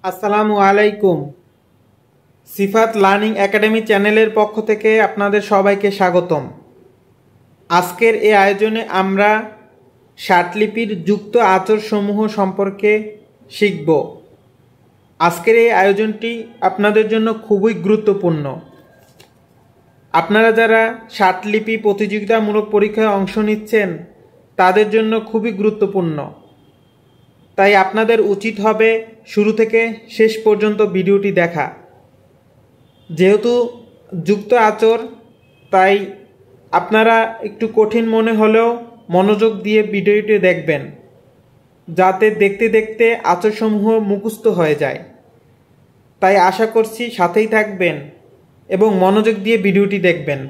আসসালামু আলাইকুম। সিফাত learning academy চ্যানেলের পক্ষ থেকে আপনাদের সবাইকে স্বাগতম। আজকের এই আয়োজনে আমরা ষাটলিপির যুক্ত আচরসমূহ সম্পর্কে শিখব। আজকের এই আয়োজনটি আপনাদের জন্য খুবই গুরুত্বপূর্ণ। আপনারা যারা ষাটলিপি প্রতিযোগিতামূলক পরীক্ষায় অংশ নিচ্ছেন তাদের জন্য খুবই গুরুত্বপূর্ণ। তাই আপনাদের উচিত হবে শুরু থেকে শেষ পর্যন্ত ভিডিওটি দেখা। যেহেতু যুক্ত আচর, তাই আপনারা একটু কঠিন মনে হলেও মনোযোগ দিয়ে ভিডিওটি দেখবেন, যাতে দেখতে দেখতে আচরসমূহ মুখস্থ হয়ে যায়। তাই আশা করছি সাথেই থাকবেন এবং মনোযোগ দিয়ে ভিডিওটি দেখবেন।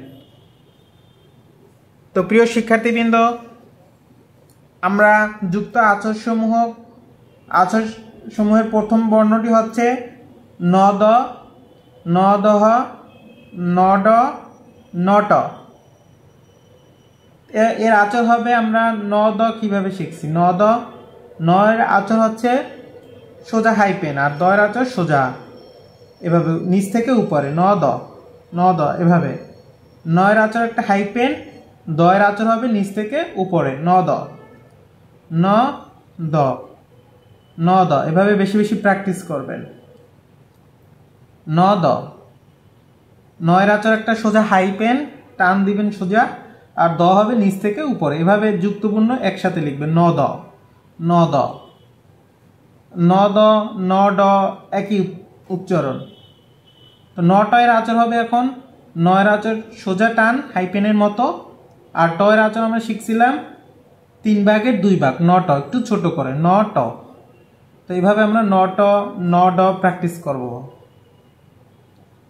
তো প্রিয় শিক্ষার্থীবৃন্দ, আমরা যুক্ত আচরসমূহের প্রথম বর্ণটি হচ্ছে নদ, নদহ, নড, নট। এর আচর হবে, আমরা নদ কিভাবে শিখছি। নদ, নয়ের আচর হচ্ছে সোজা হাইপেন, আর দয়ের আচর সোজা এভাবে নিচ থেকে উপরে, নদ, নদ এভাবে। নয়ের আচর একটা হাইপেন, দয়ের আচর হবে নিচ থেকে উপরে, নদ, ন দ, নদ। এভাবে বেশি বেশি প্র্যাকটিস করবেন। নদ, নয়ের আচর একটা সোজা হাইপেন, টান দিবেন সোজা, আর দ হবে নিচ থেকে উপরে, এভাবে যুক্তপূর্ণ একসাথে লিখবেন। নদ, নদ, নদ, নড একই উচ্চারণ। তো নটয়ের আচর হবে, এখন নয়ের আচর সোজা টান হাইপেনের মতো, আর টয়ের আচর আমরা শিখছিলাম 3 ভাগের 2 ভাগ, নট একটু ছোট করে, নট। তো এইভাবে আমরা নট, নড প্র্যাকটিস করব।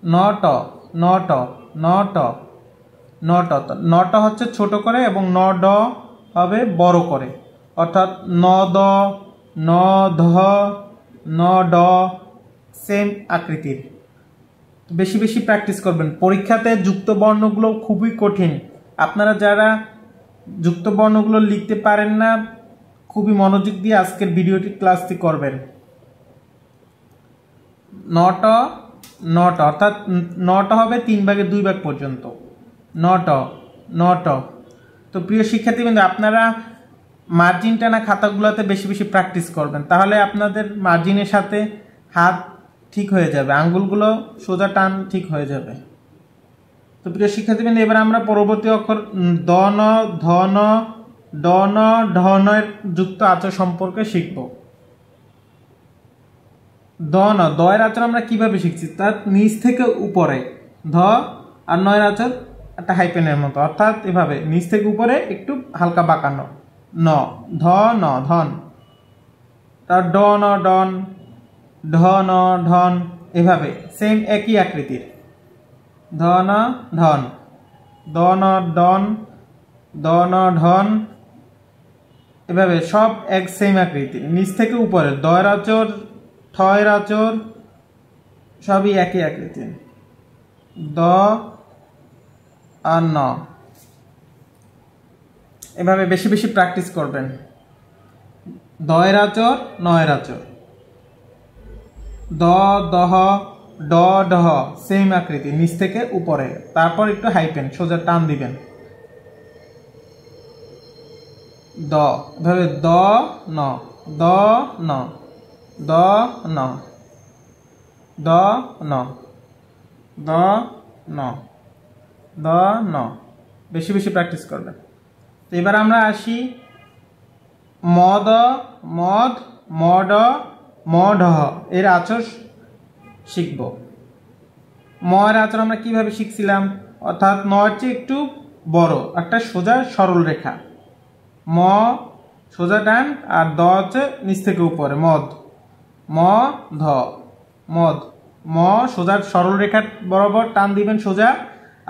Not, not, not, not. Not হচ্ছে ছোট করে এবং নড হবে বড় করে, অর্থাৎ নদ, নধ, নড, সেম আকৃতির। বেশি বেশি প্র্যাকটিস করবেন। পরীক্ষাতে যুক্ত বর্ণগুলো খুবই কঠিন। আপনারা যারা যুক্ত বর্ণগুলো লিখতে পারেন না, খুবই মনোযোগ দিয়ে আজকের ভিডিওটি ক্লাসটি করবেন। নট, নট, অর্থাৎ নট হবে 3 ভাগের 2 ভাগ পর্যন্ত, নট, নট। তো প্রিয় শিক্ষার্থীবৃন্দ, আপনারা মার্জিন টানা খাতাগুলোতে বেশি বেশি প্র্যাকটিস করবেন, তাহলে আপনাদের মার্জিনের সাথে হাত ঠিক হয়ে যাবে, আঙ্গুলগুলো সোজা টান ঠিক হয়ে যাবে। তো প্রিয় শিক্ষার্থীবৃন্দ, এবার আমরা পরবর্তী অক্ষর দন, ধন, ডন, ঢনের যুক্ত আচর সম্পর্কে শিখব। দন, দয়ের আচর আমরা কিভাবে শিখছি, তার নিচ থেকে উপরে, ধ, আর নয়ের আচর একটা হাইপেনের মতো, অর্থাৎ এভাবে নিচ থেকে উপরে একটু হালকা বাঁকানো, ন, ধ, ন, ধন। তার ডন, ডন, ঢন, ঢন, এভাবে সেম একই আকৃতির, ধন, ধন, দন, ডন, দন, ঢন, এভাবে সব এক সেম আকৃতির, নিচ থেকে উপরে। দয়ের আচর, ঠয়ের আচর সবই একই আকৃতির, দ আর ন। এভাবে বেশি বেশি প্র্যাকটিস করবেন। দয়ের আচর, নয়ের আচর, দ, দহ, ড, ডহ সেম আকৃতি, নিচ থেকে উপরে, তারপর একটু হাইপেন সোজা টান দিবেন, দ। এভাবে দ, ন, দ, ন, দ, ন, দ, ন, দ, ন, দ, ন। বেশি বেশি প্র্যাকটিস করবেন। তো এবার আমরা আসি মদ, মদ, মড, মঢ এর আচর শিখব। ময়ের আচর আমরা কিভাবে শিখছিলাম, অর্থাৎ নয়ের চেয়ে একটু বড় একটা সোজা সরল রেখা, ম সোজা টান, আর দ হচ্ছে নিচ থেকে উপরে, মদ, ম, ধ, মদ। ম সোজা সরল রেখার বরাবর টান দিবেন সোজা,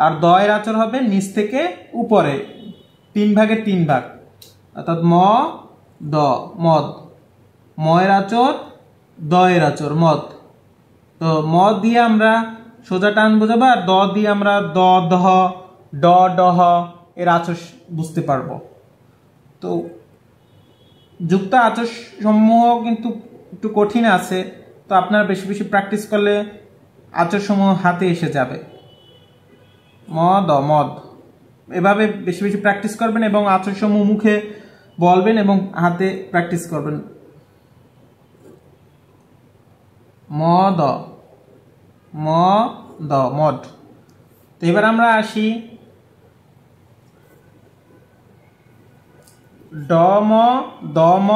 আর দয়ের আচর হবে নিচ থেকে উপরে 3 ভাগের 3 ভাগ, অর্থাৎ ম, দ, মদ। ময়ের আচর, দয়ের আচর, মদ। তো মদ দিয়ে আমরা সোজা টান বোঝাবো, আর দ দিয়ে আমরা দ, দহ, ড, ডহ এর আচর বুঝতে পারবো। তো যুক্ত আচর সমূহ কিন্তু একটু কঠিন আছে, তো আপনারা বেশি বেশি প্র্যাকটিস করলে আচরসমূহ হাতে এসে যাবে। মদ মদ, এভাবে বেশি বেশি প্র্যাকটিস করবেন এবং আচরসমূহ মুখে বলবেন এবং হাতে প্র্যাকটিস করবেন। মদ মদ মদ। তো এবার আমরা আসি ডম দম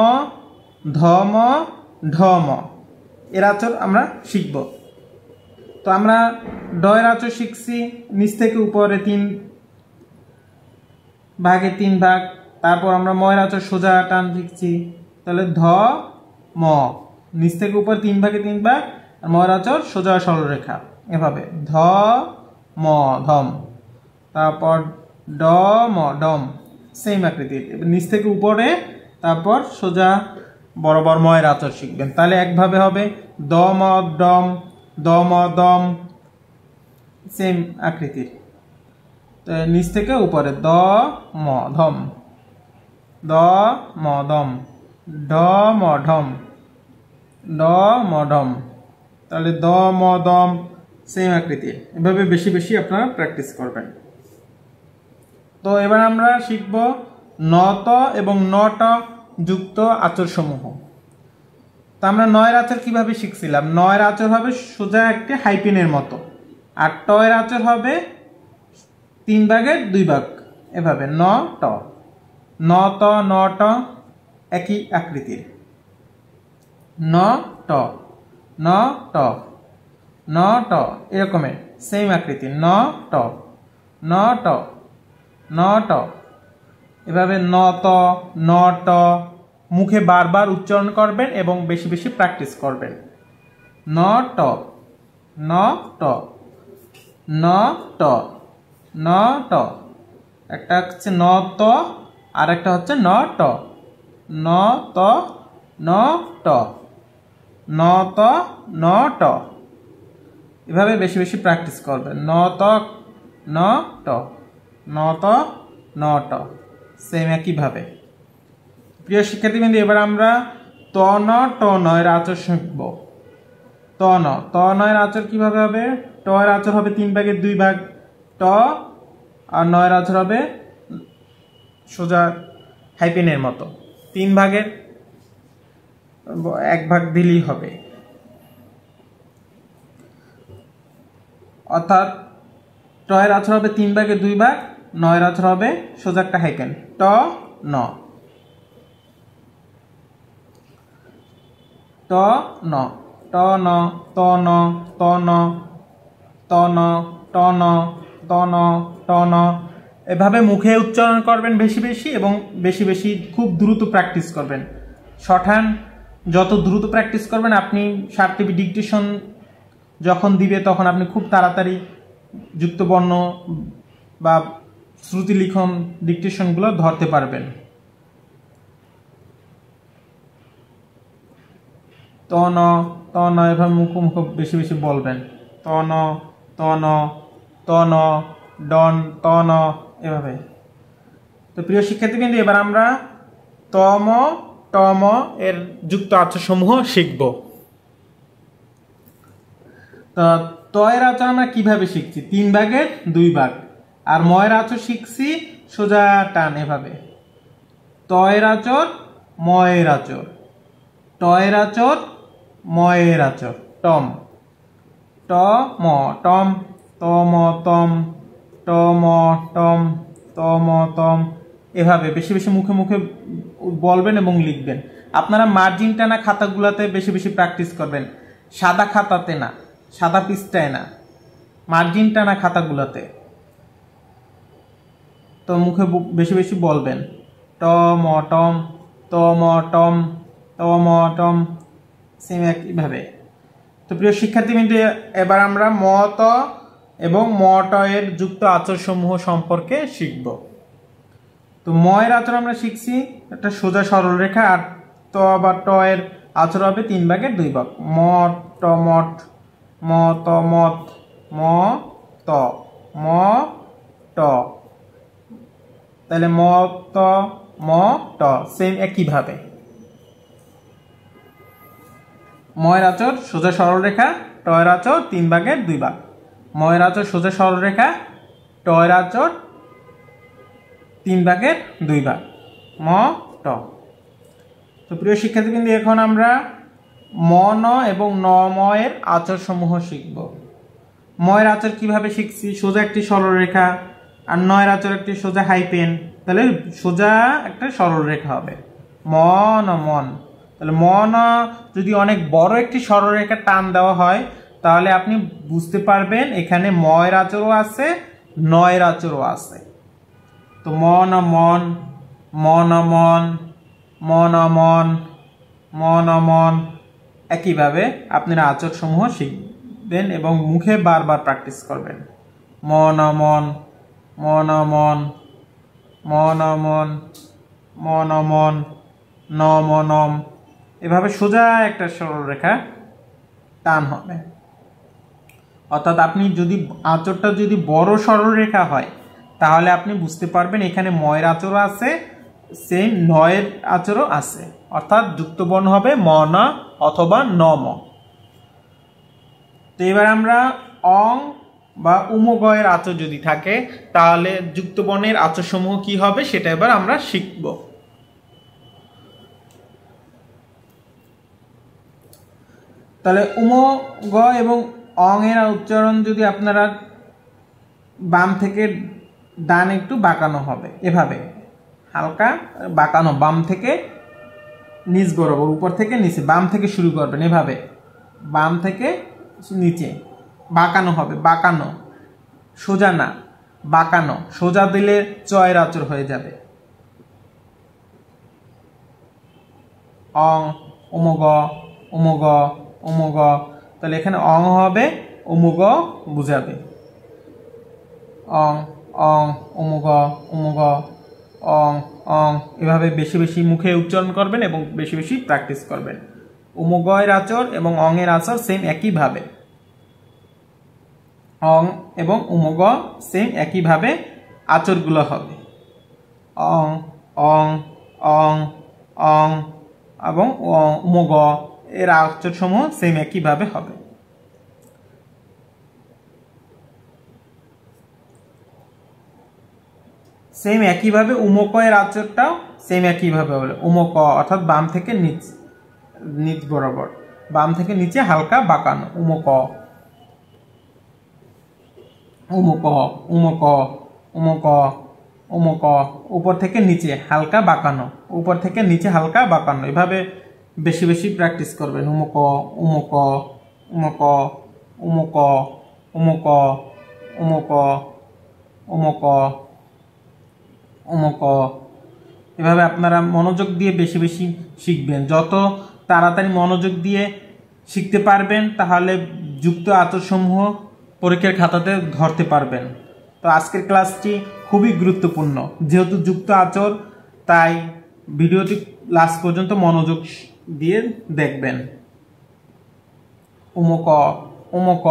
ধম ঢম, এর আচর আমরা শিখব। তো আমরা ড এর আচর শিখছি নিচ থেকে উপরে 3 ভাগে 3 ভাগ। তারপর আমরা ম এর আচর সোজা টান শিখছি, তাহলে ধ ম, নিচ থেকে উপর 3 ভাগে 3 ভাগ, আর ম এর আচর সোজা সরলরেখা, এভাবে ধ ম ধম। তারপর ড ম ডম, সেম আকৃতির, নিচ থেকে উপরে, তারপর সোজা বরাবর ম এর আচর শিখবেন। তাহলে একভাবে হবে দ ম ডম, দ ম দম, সেম আকৃতির। নিচ থেকে উপরে দ ম ধম, দ ম দম, ড ম ঢম, ড ম ঢম। তাহলে দ ম দম, সেম আকৃতির। এভাবে বেশি বেশি আপনারা প্র্যাকটিস করবেন। তো এবার আমরা শিখব নত এবং নট যুক্ত আচরসমূহ। তো আমরা নয়ের আচর কিভাবে শিখছিলাম? নয়ের আচর হবে সোজা একটি হাইপেনের মতো, আর ট এর আচর হবে 3 ভাগের 2 ভাগ, এভাবে ন ট, ন ত ন ট, একই আকৃতির। ন ট ন ট ন ট, এরকমের সেম আকৃতির। ন ট ন ট ন ট, এভাবে ন ত ন ট মুখে বারবার উচ্চারণ করবেন এবং বেশি বেশি প্র্যাকটিস করবেন। ন ট ন ট ন ট ন ট, একটা হচ্ছে ন ত, আর একটা হচ্ছে ন ট, ন ত ন ট, ন ত ন ট, এভাবে বেশি বেশি প্র্যাকটিস করবেন। ন ত ন ট, ন ত ন ট, সেম একইভাবে। প্রিয় শিক্ষার্থীবৃন্দ, এবার আমরা ত ন ট ন এর আচর শিখব। ত ন এর আচর কিভাবে হবে? ট এর আচর হবে 3 ভাগের 2 ভাগ ট, আর ন এর আচর হবে সোজা হাইপেনের মতো, 3 ভাগের 1 ভাগ দিলেই হবে। অর্থাৎ ট এর আচর হবে 3 ভাগের 2 ভাগ, ন এর আচর হবে সোজা একটা হাইপেন, ট ন, ট ন, ট ন, ত ন, ত ন, ত ন, ট ন, ত ন, ট ন, এভাবে মুখে উচ্চারণ করবেন বেশি বেশি এবং বেশি বেশি খুব দ্রুত প্র্যাকটিস করবেন। শর্টহ্যান্ড যত দ্রুত প্র্যাকটিস করবেন, আপনি সার্টিফি ডিকটেশন যখন দিবে তখন আপনি খুব তাড়াতাড়ি যুক্ত বর্ণ বা শ্রুতি লিখন ডিকটেশনগুলো ধরতে পারবেন। ত ন এভাবে মুখ বেশি বেশি বলবেন। ত ন ত ন ডন, ত ন, এভাবে। তো প্রিয় শিক্ষার্থীবৃন্দ, এবার আমরা তম টম এর যুক্ত আচরসমূহ শিখব। ত এর আচর আমরা কিভাবে শিখছি? 3 ভাগের 2 ভাগ, আর ম এর আচর শিখছি সোজা টান, এভাবে ত এর আচর ম এর আচর, ট এর আচর ম এর আচর, টম, ট ম টম, ত ম তম, ট ম টম, ত ম তম, এভাবে বেশি বেশি মুখে মুখে বলবেন এবং লিখবেন। আপনারা মার্জিন টানা খাতাগুলোতে বেশি বেশি প্র্যাকটিস করবেন, সাদা খাতাতে না, সাদা পৃষ্ঠায় না, মার্জিন টানা খাতাগুলোতে। তো মুখে বেশি বেশি বলবেন ট ম টম, ত ম টম, ত ম টম, সেম একইভাবে। তো প্রিয় শিক্ষার্থীবৃন্দ, এবার আমরা ম ত এবং ম ট এর যুক্ত আচরসমূহ সম্পর্কে শিখব। তো ম এর আচর আমরা শিখছি একটা সোজা সরল রেখা, আর ত বা ট এর আচর হবে 3 ভাগের 2 ভাগ, ম ট মট, ম ত মত, ম ত ম ট, তাহলে ম ত ম ট, সেম একইভাবে। ময়ের আঁচড় সোজা সরলরেখা, টয়ের আঁচড় 3 ভাগের 2 ভাগ। ময়ের আঁচড় সোজা সরলরেখা, টয়ের আঁচড় 3 ভাগের 2 ভাগ। ম ট। তো প্রিয় শিক্ষার্থীবৃন্দ, এখন আমরা ম ন এবং ন ম এর আঁচড় সমূহ শিখব। ময়ের আঁচড় কিভাবে শিখছি? সোজা একটি সরলরেখা, আর নয়ের আঁচড় একটি সোজা হাইপেন, তাহলে সোজা একটা সরলরেখা হবে ম ন মন। তাহলে ম ন যদি অনেক বড় একটি সরলরেখা টান দেওয়া হয় তাহলে আপনি বুঝতে পারবেন এখানে ময়ের আঁচড়ও আছে, নয়ের আঁচড়ও আছে। তো ম ন মন, ম ন মন, ম ন মন, ম ন মন। একইভাবে আপনারা আঁচড় সমূহ শিখবেন এবং মুখে বারবার প্র্যাকটিস করবেন। ম ন মন, ম ন মন, ম ন মন, ম ন মন, ন ম নম। এভাবে সোজা একটা সরলরেখা টান হবে। অর্থাৎ আপনি যদি আঁচড়টা যদি বড় সরলরেখা হয় তাহলে আপনি বুঝতে পারবেন এখানে ময়ের আঁচড়ও আছে, সেম নয়ের আঁচড়ও আছে, অর্থাৎ যুক্ত বর্ণ হবে ম ন অথবা ন ম। তো এবার আমরা অং বা উমগয়ের আঁচড় যদি থাকে তাহলে যুক্ত বর্ণের আঁচড় সমূহ কি হবে সেটা এবার আমরা শিখব। তাহলে উমগ এবং অং এর উচ্চারণ যদি আপনারা বাম থেকে ডান একটু বাঁকানো হবে, এভাবে হালকা বাঁকানো, বাম থেকে নিচ বরাবর, উপর থেকে নিচে, বাম থেকে শুরু করবেন, এভাবে বাম থেকে নিচে বাঁকানো হবে, বাঁকানো, সোজা না, বাঁকানো। সোজা দিলে চয়ের আঁচড় হয়ে যাবে। অং, উমগ, উমগ, উমগ। তাহলে এখানে অং হবে, উমগ বুঝাবে। অং, অং, উমগ, উমগ, অং, অং। এভাবে বেশি বেশি মুখে উচ্চারণ করবেন এবং বেশি বেশি প্র্যাকটিস করবেন। উমগয়ের আঁচড় এবং অংয়ের আঁচড় সেম একইভাবে, অং এবং উমগ সেম একইভাবে আঁচড়গুলো হবে। অং, অং, অং, অং এবং উমগ এর আঁচড় সমূহ সেম একইভাবে হবে। সেম একইভাবে উমক এর আঁচড়টাও সেম একইভাবে হলো উমক, অর্থাৎ বাম থেকে নিচ, নিচ বরাবর, বাম থেকে নিচে হালকা বাঁকানো। উমক, উমক, উমক, উমক, উমক। উপর থেকে নিচে হালকা বাঁকানো, উপর থেকে নিচে হালকা বাঁকানো। এভাবে বেশি বেশি প্র্যাকটিস করবেন। উমক, উমক, উমক, উমক, উমক, উমক, উমক, উমক। এভাবে আপনারা মনোযোগ দিয়ে বেশি বেশি শিখবেন। যত তাড়াতাড়ি মনোযোগ দিয়ে শিখতে পারবেন তাহলে যুক্ত আঁচড়সমূহ পরীক্ষার খাতাতে ধরতে পারবেন। তো আজকের ক্লাসটি খুবই গুরুত্বপূর্ণ, যেহেতু যুক্ত আঁচড়, তাই ভিডিওটি লাস্ট পর্যন্ত মনোযোগ দিয়ে দেখবেন। উমক, উমক,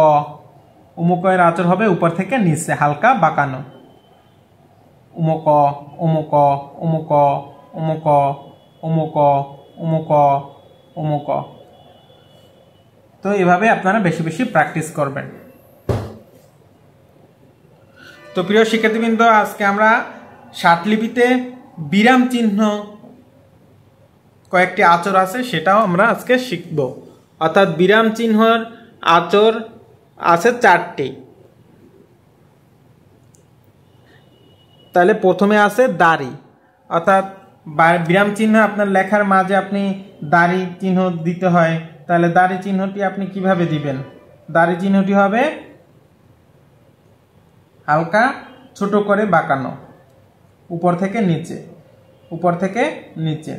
উমকের আঁচড় হবে উপর থেকে নিচে হালকা বাঁকানো। উমক, উমক, উমক, উমক, উমক, উমক, উমক। তো এভাবে আপনারা বেশি বেশি প্র্যাকটিস করবেন। তো প্রিয় শিক্ষার্থীবৃন্দ, আজকে আমরা ষাটলিপিতে বিরাম চিহ্ন কয়েকটি আঁচড় আছে সেটাও আমরা আজকে শিখব। অর্থাৎ বিরাম চিহ্নর আঁচড় আছে 4টি। তাহলে প্রথমে আছে দাড়ি, অর্থাৎ বিরাম চিহ্ন আপনার লেখার মাঝে আপনি দাড়ি চিহ্ন দিতে হয়। তাহলে দাড়ি চিহ্নটি আপনি কিভাবে দিবেন? দাড়ি চিহ্নটি হবে হালকা ছোট করে বাঁকানো, উপর থেকে নিচে, উপর থেকে নিচে,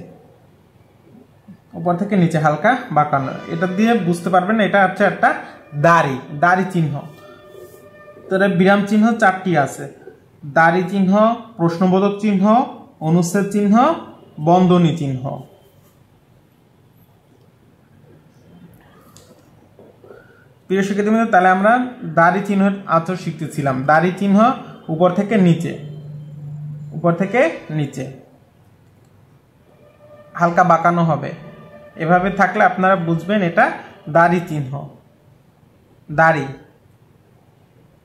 উপর থেকে নিচে হালকা বাঁকানো। এটা দিয়ে বুঝতে পারবেন এটা হচ্ছে একটা দাড়ি, দাড়ি চিহ্ন। তাহলে বিরাম চিহ্ন 4টি আছে: দাড়ি চিহ্ন, প্রশ্নবোধক চিহ্ন, অনুচ্ছেদ চিহ্ন, বন্ধনী চিহ্ন। প্রিয় শিক্ষার্থীবৃন্দ, তাহলে আমরা দাড়ি চিহ্নের আঁচড় শিখতেছিলাম। দাড়ি চিহ্ন উপর থেকে নিচে, উপর থেকে নিচে হালকা বাঁকানো হবে। এভাবে থাকলে আপনারা বুঝবেন এটা দাড়ি চিহ্ন, দাড়ি,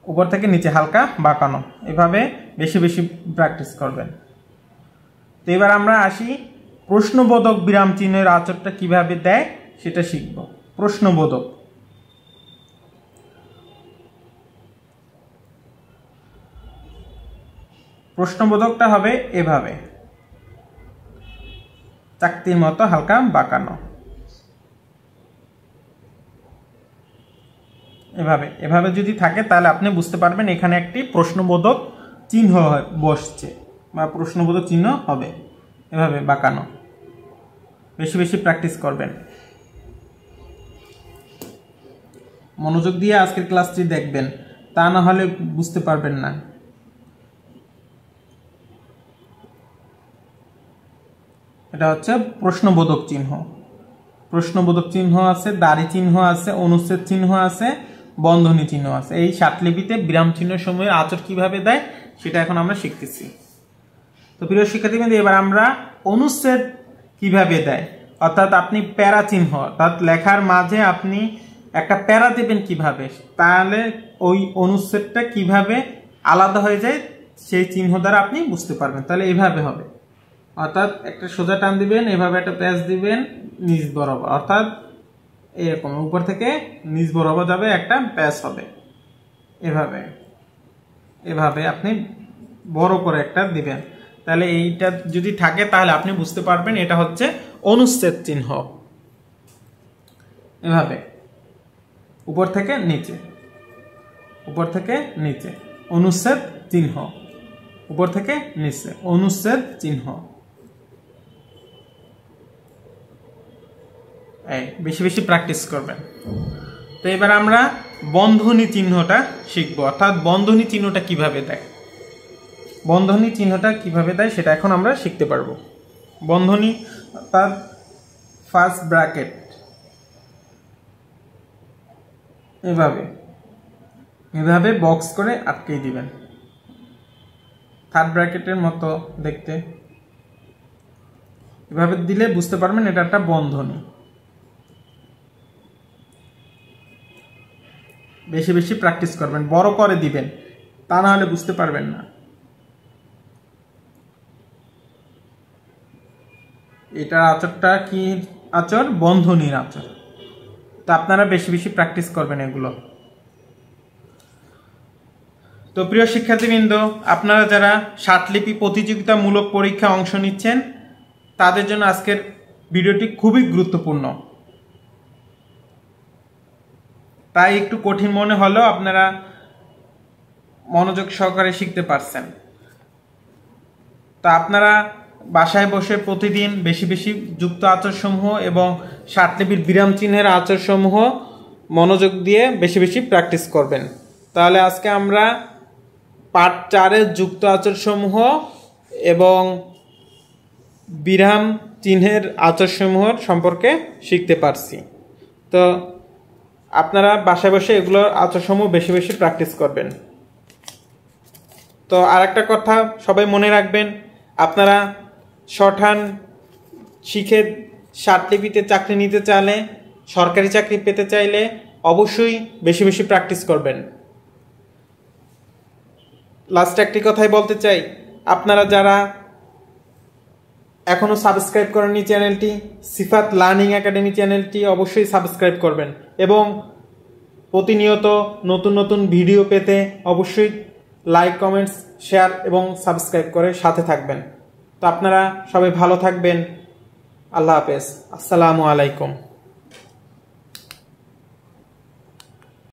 উপর থেকে নিচে হালকা বাঁকানো। এভাবে বেশি বেশি প্র্যাকটিস করবেন। তো এবার আমরা আসি প্রশ্নবোধক বিরাম চিহ্নের আঁচড়টা কিভাবে দেয় সেটা শিখব। প্রশ্নবোধক, প্রশ্নবোধকটা হবে এভাবে, চাকতির মতো হালকা বাঁকানো, এভাবে এভাবে যদি থাকে তাহলে আপনি বুঝতে পারবেন এখানে একটি প্রশ্নবোধক চিহ্ন বসছে বা প্রশ্নবোধক চিহ্ন হবে। এভাবে বাঁকানো, বেশি বেশি প্র্যাকটিস করবেন। মনোযোগ দিয়ে আজকের ক্লাসটি দেখবেন, তা না হলে বুঝতে পারবেন না। এটা হচ্ছে প্রশ্নবোধক চিহ্ন। প্রশ্নবোধক চিহ্ন আছে, দাড়ি চিহ্ন আছে, অনুচ্ছেদ চিহ্ন আছে, বন্ধনী চিহ্ন আছে। এই ষাটলিপিতে বিরাম চিহ্ন সমূহের আঁচড় কিভাবে দেয় সেটা এখন আমরা শিখতেছি। তো প্রিয় শিক্ষার্থীবৃন্দ, এবার আমরা অনুচ্ছেদ কিভাবে দেয়, অর্থাৎ আপনি প্যারা চিহ্ন, অর্থাৎ লেখার মাঝে আপনি একটা প্যারা দেবেন কিভাবে, তাহলে ওই অনুচ্ছেদটা কিভাবে আলাদা হয়ে যায় সেই চিহ্ন দ্বারা আপনি বুঝতে পারবেন। তাহলে এইভাবে হবে, অর্থাৎ একটা সোজা টান দিবেন, এভাবে একটা প্যাচ দিবেন নিচ বরাবর, অর্থাৎ এরকম উপর থেকে নিচ বরাবর যাবে একটা প্যাচ হবে। এভাবে এভাবে আপনি বড় করে একটা দিবেন। তাহলে এইটা যদি থাকে তাহলে আপনি বুঝতে পারবেন এটা হচ্ছে অনুচ্ছেদ চিহ্ন। এভাবে উপর থেকে নিচে, উপর থেকে নিচে, অনুচ্ছেদ চিহ্ন, উপর থেকে নিচে, অনুচ্ছেদ চিহ্ন। বেশি বেশি প্র্যাকটিস করবেন। তো এবার আমরা বন্ধনী চিহ্নটা শিখব, অর্থাৎ বন্ধনী চিহ্নটা কিভাবে দেয়। বন্ধনী চিহ্নটা কিভাবে দেয় সেটা এখন আমরা শিখতে পারবো। বন্ধনী অর্থাৎ ফার্স্ট ব্র্যাকেট, এভাবে এভাবে বক্স করে আটকে দিবেন, থার্ড ব্র্যাকেটের মতো দেখতে। এভাবে দিলে বুঝতে পারবেন এটা একটা বন্ধনী। বেশি বেশি প্র্যাকটিস করবেন, বড় করে দিবেন, তা না হলে বুঝতে পারবেন না। এটার আঁচড়টা কি আঁচড়? বন্ধনীর আঁচড়। তো আপনারা বেশি বেশি প্র্যাকটিস করবেন এগুলো। তো প্রিয় শিক্ষার্থীবৃন্দ, আপনারা যারা ষাটলিপি প্রতিযোগিতামূলক পরীক্ষা অংশ নিচ্ছেন তাদের জন্য আজকের ভিডিওটি খুবই গুরুত্বপূর্ণ। তাই একটু কঠিন মনে হলেও আপনারা মনোযোগ সহকারে শিখতে পারছেন। তা আপনারা বাসায় বসে প্রতিদিন বেশি বেশি যুক্ত আঁচড়সমূহ এবং ষাটলিপির বিরাম চিহ্নের আঁচড়সমূহ মনোযোগ দিয়ে বেশি বেশি প্র্যাকটিস করবেন। তাহলে আজকে আমরা পার্ট 4-এর যুক্ত আঁচড়সমূহ এবং বিরাম চিহ্নের আঁচড়সমূহ সম্পর্কে শিখতে পারছি। তো আপনারা বাসায় বসে এগুলোর আঁচড়সমূহ বেশি বেশি প্র্যাকটিস করবেন। তো আরেকটা কথা সবাই মনে রাখবেন, আপনারা শর্টহ্যান্ড শিখে ষাটলিপিতে চাকরি নিতে চাইলে, সরকারি চাকরি পেতে চাইলে অবশ্যই বেশি বেশি প্র্যাকটিস করবেন। লাস্ট একটি কথাই বলতে চাই, আপনারা যারা এখনো সাবস্ক্রাইব করেননি চ্যানেলটি, সিফাত লার্নিং একাডেমি চ্যানেলটি অবশ্যই সাবস্ক্রাইব করবেন এবং প্রতিনিয়ত নতুন নতুন ভিডিও পেতে অবশ্যই লাইক, কমেন্টস, শেয়ার এবং সাবস্ক্রাইব করে সাথে থাকবেন। তো আপনারা সবাই ভালো থাকবেন। আল্লাহ হাফেজ। আসসালামু আলাইকুম।